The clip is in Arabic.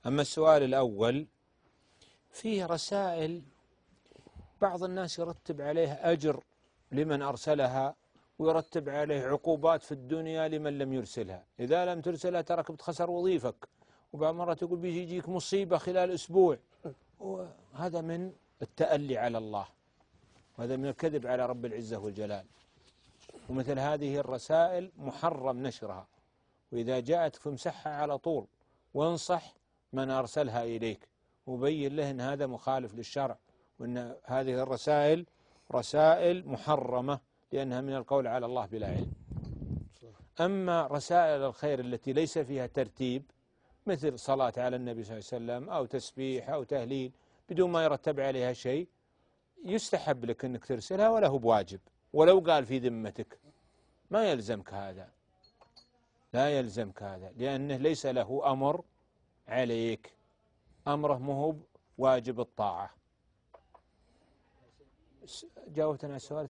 أما السؤال الأول، فيه رسائل بعض الناس يرتب عليه أجر لمن أرسلها، ويرتب عليه عقوبات في الدنيا لمن لم يرسلها. إذا لم ترسلها تراك بتخسر وظيفك، وبعض مرات يقول بيجيك مصيبة خلال أسبوع. وهذا من التألي على الله، وهذا من الكذب على رب العزة والجلال. ومثل هذه الرسائل محرم نشرها، وإذا جاءتك فامسحها على طول، وانصح من أرسلها إليك، وبين له أن هذا مخالف للشرع، وأن هذه الرسائل رسائل محرمة لأنها من القول على الله بلا علم. أما رسائل الخير التي ليس فيها ترتيب، مثل صلاة على النبي صلى الله عليه وسلم أو تسبيح أو تهليل بدون ما يرتب عليها شيء، يستحب لك أنك ترسلها ولا هو بواجب، ولو قال في ذمتك ما يلزمك هذا، لا يلزمك هذا، لأنه ليس له أمر عليك، أمره مهب واجب الطاعة. جاوبتنا على السؤال.